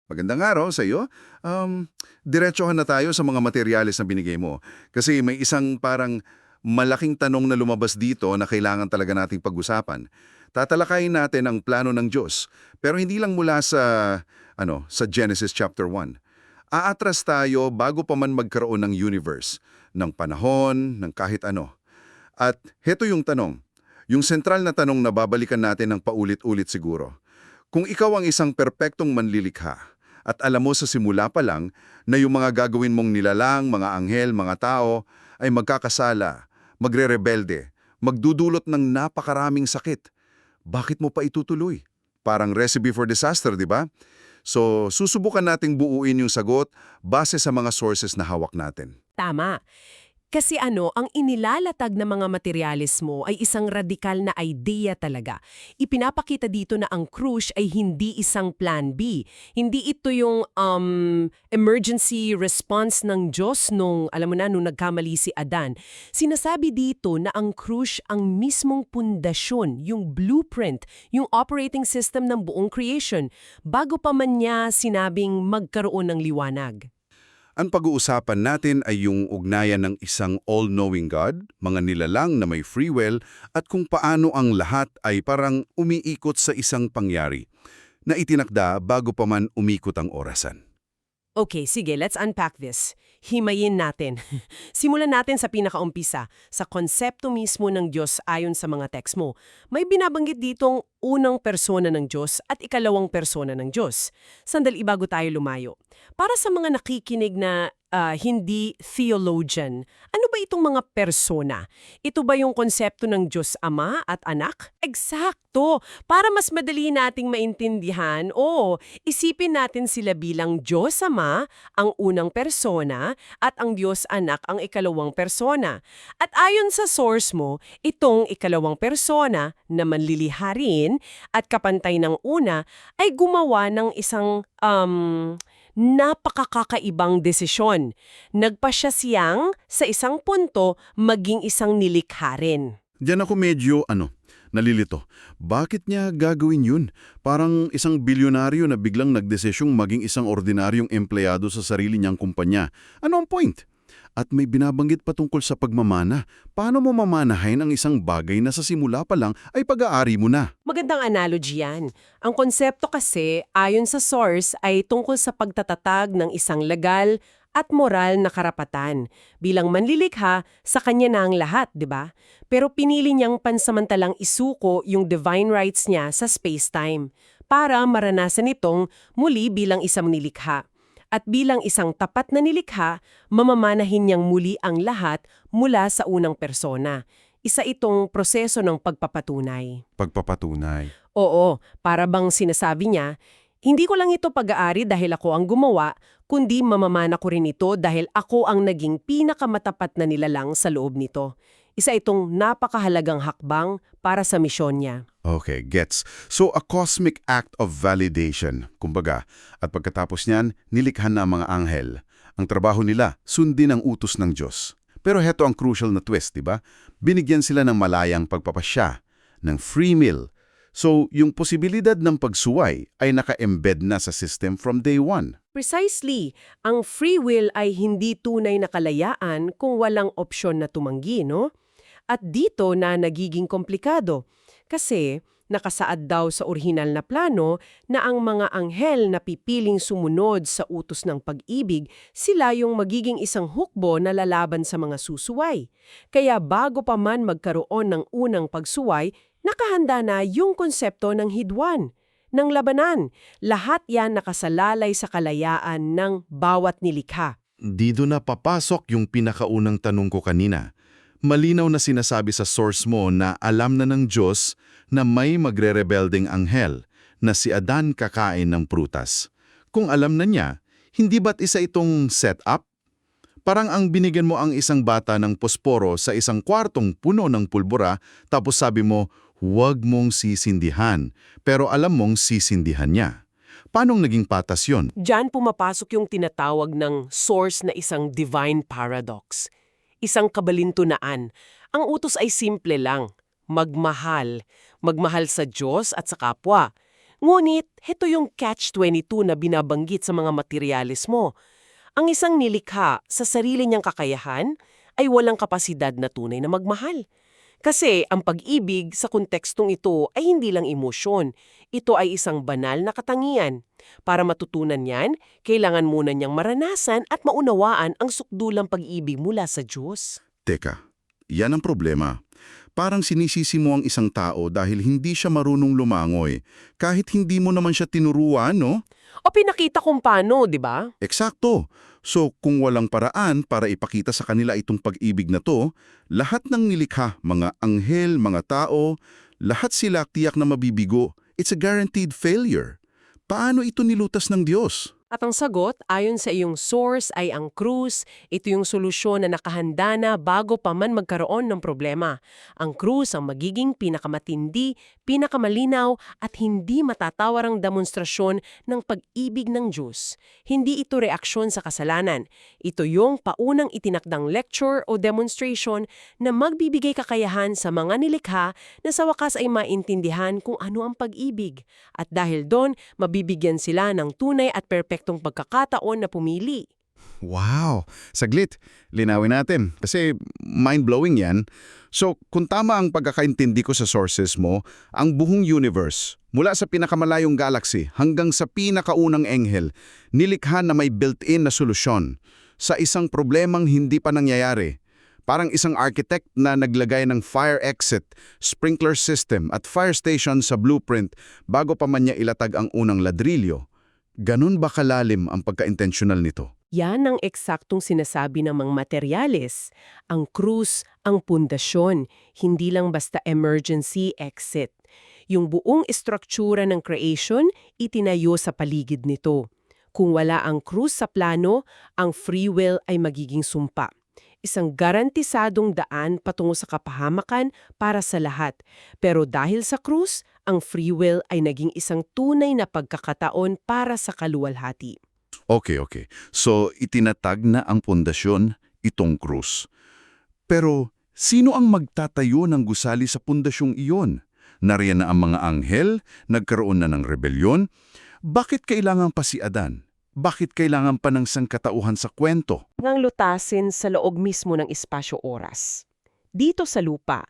Magandang araw sa iyo. Diretsohan na tayo sa mga materyales na binigay mo. Kasi may isang parang malaking tanong na lumabas dito na kailangan talaga nating pag-usapan. Tatalakayin natin ang plano ng Diyos, pero hindi lang mula sa Genesis chapter 1. Aatras tayo bago pa man magkaroon ng universe, ng panahon, ng kahit ano. At heto yung tanong. Yung sentral na tanong na babalikan natin ng paulit-ulit siguro. Kung ikaw ang isang perpektong manlilikha, at alam mo sa simula pa lang na yung mga gagawin mong nilalang, mga anghel, mga tao ay magkakasala, magre-rebelde, magdudulot ng napakaraming sakit. Bakit mo pa itutuloy? Parang recipe for disaster, di ba? So, susubukan nating buuin yung sagot base sa mga sources na hawak natin. Tama. Kasi ang inilalatag na mga materyales mo ay isang radikal na idea talaga. Ipinapakita dito na ang cruise ay hindi isang plan B. Hindi ito yung emergency response ng Diyos nung nagkamali si Adan. Sinasabi dito na ang cruise ang mismong pundasyon, yung blueprint, yung operating system ng buong creation, bago pa man niya sinabing magkaroon ng liwanag. Ang pag-uusapan natin ay yung ugnayan ng isang all-knowing God, mga nilalang na may free will, at kung paano ang lahat ay parang umiikot sa isang pangyari na itinakda bago pa man umikot ang orasan. Okay, sige, let's unpack this. Himayin natin. Simulan natin sa pinakaumpisa, sa konsepto mismo ng Diyos ayon sa mga text mo. May binabanggit ditong unang persona ng Diyos at ikalawang persona ng Diyos. Sandali bago tayo lumayo. Para sa mga nakikinig na hindi theologian, ano ba itong mga persona? Ito ba yung konsepto ng Diyos Ama at Anak? Eksakto! Para mas madali nating maintindihan, isipin natin sila bilang Diyos Ama, ang unang persona, at ang Diyos Anak, ang ikalawang persona. At ayon sa source mo, itong ikalawang persona na manliliharin at kapantay ng una ay gumawa ng isang napakakakaibang desisyon. Nagpasya siyang sa isang punto maging isang nilikha rin. Diyan ako medyo, nalilito. Bakit niya gagawin yun? Parang isang bilyonaryo na biglang nagdesisyong maging isang ordinaryong empleyado sa sarili niyang kumpanya. Ano ang point? At may binabanggit pa tungkol sa pagmamana. Paano mo mamanahin ang isang bagay na sa simula pa lang ay pag-aari mo na? Magandang analogy yan. Ang konsepto kasi, ayon sa source, ay tungkol sa pagtatatag ng isang legal at moral na karapatan. Bilang manlilikha, sa kanya na ang lahat, di ba? Pero pinili niyang pansamantalang isuko yung divine rights niya sa space-time para maranasan itong muli bilang isang nilikha. At bilang isang tapat na nilikha, mamamanahin niyang muli ang lahat mula sa unang persona. Isa itong proseso ng pagpapatunay. Pagpapatunay. Oo, para bang sinasabi niya, hindi ko lang ito pag-aari dahil ako ang gumawa, kundi mamamana ko rin ito dahil ako ang naging pinakamatapat na nilalang sa loob nito. Isa itong napakahalagang hakbang para sa misyon niya. Okay, gets. So, a cosmic act of validation, kumbaga. At pagkatapos niyan, nilikhan na ang mga anghel. Ang trabaho nila, sundin ang utos ng Diyos. Pero heto ang crucial na twist, di ba? Binigyan sila ng malayang pagpapasya, ng free will. So, yung posibilidad ng pagsuway ay naka-embed na sa system from day one. Precisely, ang free will ay hindi tunay na kalayaan kung walang opsyon na tumanggi, no? At dito na nagiging komplikado. Kasi nakasaad daw sa orihinal na plano na ang mga anghel na pipiling sumunod sa utos ng pag-ibig, sila yung magiging isang hukbo na lalaban sa mga susuway. Kaya bago pa man magkaroon ng unang pagsuway, nakahanda na yung konsepto ng hidwan, ng labanan. Lahat yan nakasalalay sa kalayaan ng bawat nilikha. Dito na papasok yung pinakaunang tanong ko kanina. Malinaw na sinasabi sa source mo na alam na ng Diyos na may magre-rebelding anghel na si Adan kakain ng prutas. Kung alam na niya, hindi ba't isa itong setup? Parang ang binigyan mo ang isang bata ng posporo sa isang kwartong puno ng pulbura tapos sabi mo, huwag mong sisindihan, pero alam mong sisindihan niya. Paanong naging patas yun? Diyan pumapasok yung tinatawag ng source na isang divine paradox. Isang kabalintunaan. Ang utos ay simple lang, magmahal. Magmahal sa Diyos at sa kapwa. Ngunit, heto yung catch-22 na binabanggit sa mga materyales mo. Ang isang nilikha sa sarili niyang kakayahan ay walang kapasidad na tunay na magmahal. Kasi ang pag-ibig sa kontekstong ito ay hindi lang emosyon. Ito ay isang banal na katangian. Para matutunan yan, kailangan muna niyang maranasan at maunawaan ang sukdulang pag-ibig mula sa Diyos. Teka, yan ang problema. Parang sinisisi mo ang isang tao dahil hindi siya marunong lumangoy, kahit hindi mo naman siya tinuruan, no? O pinakita kung paano, di ba? Eksakto. So, kung walang paraan para ipakita sa kanila itong pag-ibig na to, lahat ng nilikha, mga anghel, mga tao, lahat sila tiyak na mabibigo. It's a guaranteed failure. Paano ito nilutas ng Diyos? At ang sagot, ayon sa iyong source, ay ang krus. Ito yung solusyon na nakahanda na bago pa man magkaroon ng problema. Ang krus ang magiging pinakamatindi, pinakamalinaw at hindi matatawarang demonstrasyon ng pag-ibig ng Diyos. Hindi ito reaksyon sa kasalanan. Ito yung paunang itinakdang lecture o demonstration na magbibigay kakayahan sa mga nilikha na sa wakas ay maintindihan kung ano ang pag-ibig. At dahil doon, mabibigyan sila ng tunay at perpektong pagkakataon na pumili. Wow! Saglit, linawin natin. Kasi mind-blowing yan. So, kung tama ang pagkakaintindi ko sa sources mo, ang buong universe, mula sa pinakamalayong galaxy hanggang sa pinakaunang enghel, nilikha na may built-in na solusyon sa isang problemang hindi pa nangyayari. Parang isang architect na naglagay ng fire exit, sprinkler system at fire station sa blueprint bago pa man niya ilatag ang unang ladrilyo. Ganun ba kalalim ang pagka-intentional nito? Yan ang eksaktong sinasabi ng mga materyales. Ang krus, ang pundasyon, hindi lang basta emergency exit. Yung buong istruktura ng creation, itinayo sa paligid nito. Kung wala ang krus sa plano, ang free will ay magiging sumpa. Isang garantisadong daan patungo sa kapahamakan para sa lahat. Pero dahil sa krus, ang free will ay naging isang tunay na pagkakataon para sa kaluwalhati. Okay. So, itinatag na ang pundasyon, itong krus. Pero, sino ang magtatayo ng gusali sa pundasyong iyon? Nariyan na ang mga anghel, nagkaroon na ng rebelyon. Bakit kailangan pa si Adan? Bakit kailangan pa ng sangkatauhan sa kwento? Ngang lutasin sa loob mismo ng espasyo-oras. Dito sa lupa,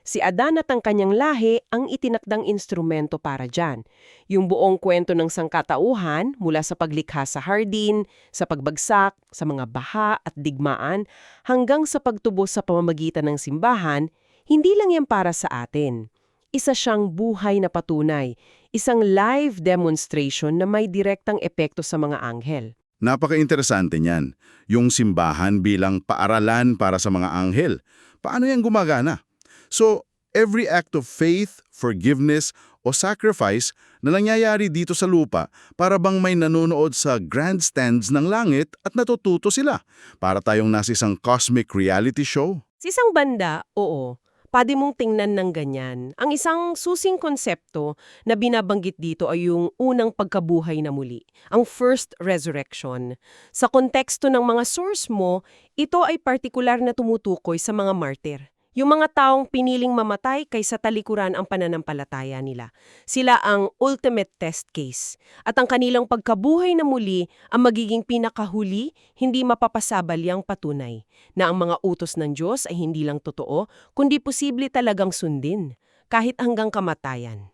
si Adan at ang kanyang lahi ang itinakdang instrumento para dyan. Yung buong kwento ng sangkatauhan mula sa paglikha sa hardin, sa pagbagsak, sa mga baha at digmaan, hanggang sa pagtubo sa pamamagitan ng simbahan, hindi lang yan para sa atin. Isa siyang buhay na patunay, isang live demonstration na may direktang epekto sa mga anghel. Napaka-interesante niyan. Yung simbahan bilang paaralan para sa mga anghel. Paano yan gumagana? So, every act of faith, forgiveness, o sacrifice na nangyayari dito sa lupa para bang may nanonood sa grandstands ng langit at natututo sila. Para tayong nasa isang cosmic reality show. Sa isang banda, oo, pwede mong tingnan ng ganyan. Ang isang susing konsepto na binabanggit dito ay yung unang pagkabuhay na muli, ang first resurrection. Sa konteksto ng mga source mo, ito ay partikular na tumutukoy sa mga martir. Yung mga taong piniling mamatay kaysa talikuran ang pananampalataya nila. Sila ang ultimate test case. At ang kanilang pagkabuhay na muli ang magiging pinakahuli, hindi mapapasabalyang patunay na ang mga utos ng Diyos ay hindi lang totoo, kundi posible talagang sundin, kahit hanggang kamatayan.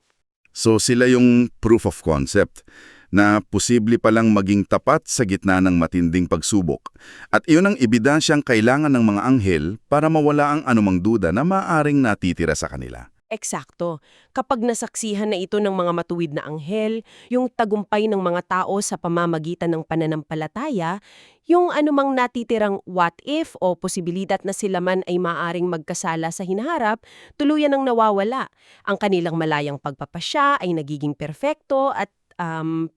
So sila yung proof of concept na posible palang maging tapat sa gitna ng matinding pagsubok. At iyon ang ebidensyang kailangan ng mga anghel para mawala ang anumang duda na maaring natitira sa kanila. Eksakto. Kapag nasaksihan na ito ng mga matuwid na anghel, yung tagumpay ng mga tao sa pamamagitan ng pananampalataya, yung anumang natitirang what if o posibilidad na sila man ay maaring magkasala sa hinaharap, tuluyan ang nawawala. Ang kanilang malayang pagpapasya ay nagiging perpekto at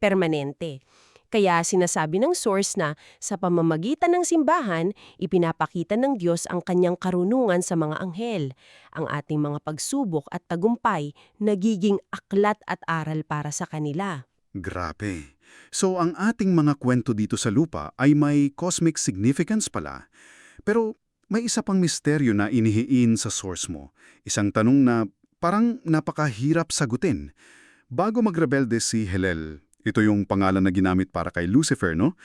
permanente. Kaya sinasabi ng source na sa pamamagitan ng simbahan, ipinapakita ng Diyos ang kanyang karunungan sa mga anghel. Ang ating mga pagsubok at tagumpay nagiging aklat at aral para sa kanila. Grabe. So ang ating mga kwento dito sa lupa ay may cosmic significance pala. Pero may isa pang misteryo na inihiin sa source mo. Isang tanong na parang napakahirap sagutin. bago magrebelde si Helel, ito yung pangalan na ginamit para kay Lucifer, no?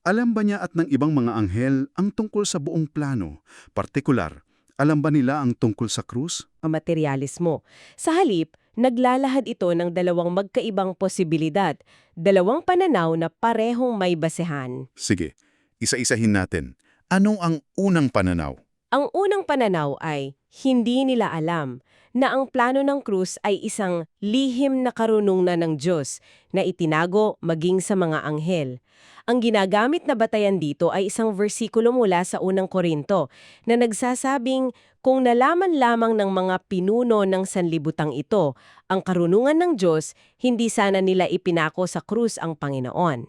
Alam ba niya at ng ibang mga anghel ang tungkol sa buong plano? Partikular, alam ba nila ang tungkol sa krus? Ang materyalismo. Sa halip, naglalahad ito ng dalawang magkaibang posibilidad, dalawang pananaw na parehong may basehan. Sige, isa-isahin natin. Anong ang unang pananaw? Ang unang pananaw ay hindi nila alam na ang plano ng krus ay isang lihim na karunungan ng Diyos na itinago maging sa mga anghel. Ang ginagamit na batayan dito ay isang bersikulo mula sa unang Korinto na nagsasabing kung nalaman lamang ng mga pinuno ng sanlibutang ito ang karunungan ng Diyos, hindi sana nila ipinako sa krus ang Panginoon.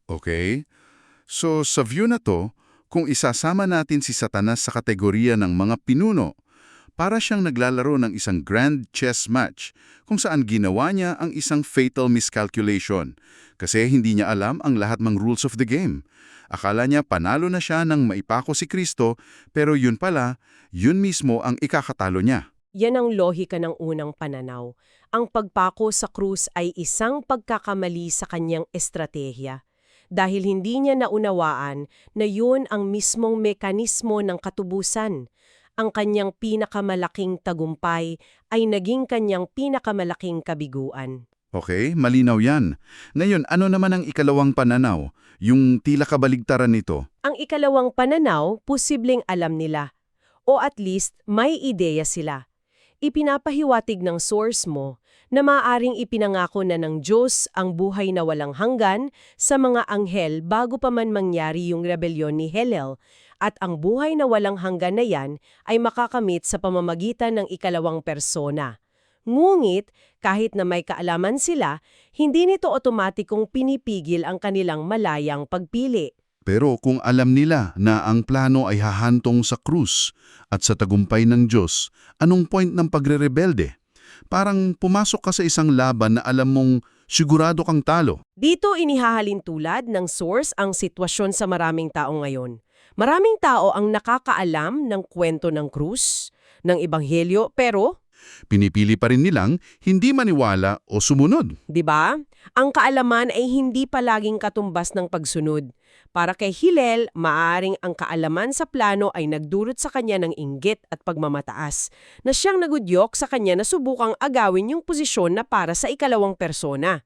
Okay. So, sa view na to, kung isasama natin si Satanas sa kategorya ng mga pinuno, para siyang naglalaro ng isang grand chess match kung saan ginawa niya ang isang fatal miscalculation kasi hindi niya alam ang lahat ng rules of the game. Akala niya panalo na siya nang maipako si Kristo pero yun pala, yun mismo ang ikakatalo niya. Yan ang lohika ng unang pananaw. Ang pagpako sa krus ay isang pagkakamali sa kanyang estratehiya. Dahil hindi niya naunawaan na yun ang mismong mekanismo ng katubusan. Ang kanyang pinakamalaking tagumpay ay naging kanyang pinakamalaking kabiguan. Okay, malinaw yan. Ngayon, ano naman ang ikalawang pananaw? Yung tila kabaligtaran nito? Ang ikalawang pananaw, posibleng alam nila. O at least, may ideya sila. Ipinapahiwatig ng source mo na maaaring ipinangako na ng Diyos ang buhay na walang hanggan sa mga anghel bago pa man mangyari yung rebelyon ni Helel, at ang buhay na walang hanggan na yan ay makakamit sa pamamagitan ng ikalawang persona. Ngunit, kahit na may kaalaman sila, hindi nito otomatikong pinipigil ang kanilang malayang pagpili. Pero kung alam nila na ang plano ay hahantong sa krus at sa tagumpay ng Diyos, anong point ng pagre-rebelde? Parang pumasok ka sa isang laban na alam mong sigurado kang talo. Dito inihahalin tulad ng source ang sitwasyon sa maraming tao ngayon. Maraming tao ang nakakaalam ng kwento ng krus, ng ebanghelyo, pero Pinipili pa rin nilang hindi maniwala o sumunod. 'di ba? Ang kaalaman ay hindi palaging katumbas ng pagsunod. Para kay Hillel, maaring ang kaalaman sa plano ay nagdulot sa kanya ng inggit at pagmamataas, na siyang nagudyok sa kanya na subukang agawin yung posisyon na para sa ikalawang persona.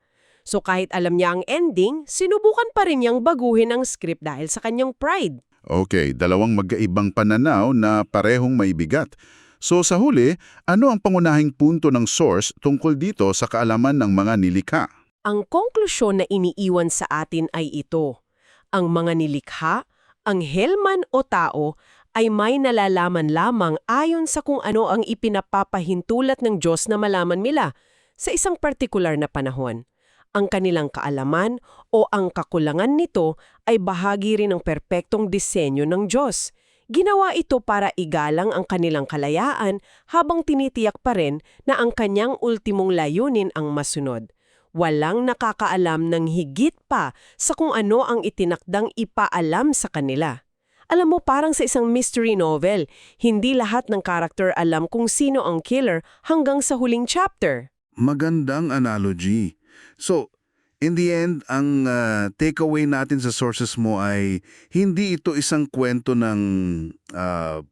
So kahit alam niya ang ending, sinubukan pa rin niyang baguhin ang script dahil sa kanyang pride. Okay, dalawang magkaibang pananaw na parehong may bigat. So sa huli, ano ang pangunahing punto ng source tungkol dito sa kaalaman ng mga nilikha? Ang konklusyon na iniiwan sa atin ay ito. Ang mga nilikha, anghel man o tao, ay may nalalaman lamang ayon sa kung ano ang ipinapapahintulat ng Diyos na malaman nila sa isang partikular na panahon. Ang kanilang kaalaman o ang kakulangan nito ay bahagi rin ng perpektong disenyo ng Diyos. Ginawa ito para igalang ang kanilang kalayaan habang tinitiyak pa rin na ang kanyang ultimong layunin ang masunod. Walang nakakaalam ng higit pa sa kung ano ang itinakdang ipaalam sa kanila. Alam mo, parang sa isang mystery novel, hindi lahat ng karakter alam kung sino ang killer hanggang sa huling chapter. Magandang analogy. So, in the end, ang takeaway natin sa sources mo ay hindi ito isang kwento ng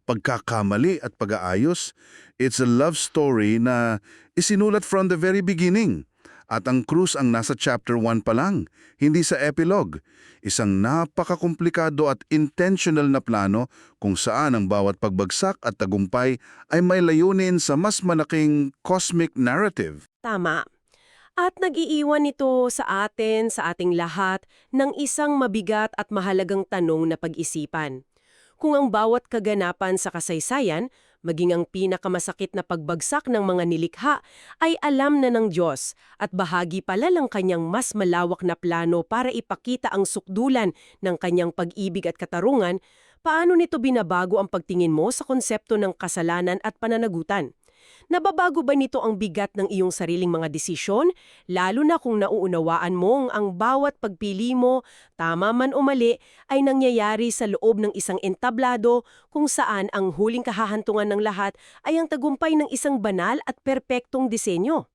pagkakamali at pag-aayos. It's a love story na isinulat from the very beginning. At ang krus ang nasa chapter 1 pa lang, hindi sa epilogue. Isang napakakomplikado at intentional na plano kung saan ang bawat pagbagsak at tagumpay ay may layunin sa mas malaking cosmic narrative. Tama. At nag-iiwan ito sa atin, sa ating lahat, ng isang mabigat at mahalagang tanong na pag-isipan. Kung ang bawat kaganapan sa kasaysayan, maging ang pinakamasakit na pagbagsak ng mga nilikha, ay alam na ng Diyos at bahagi pala ng kanyang mas malawak na plano para ipakita ang sukdulan ng kanyang pag-ibig at katarungan, paano nito binabago ang pagtingin mo sa konsepto ng kasalanan at pananagutan? Nababago ba nito ang bigat ng iyong sariling mga desisyon, lalo na kung nauunawaan mong ang bawat pagpili mo, tama man o mali, ay nangyayari sa loob ng isang entablado kung saan ang huling kahahantungan ng lahat ay ang tagumpay ng isang banal at perpektong disenyo?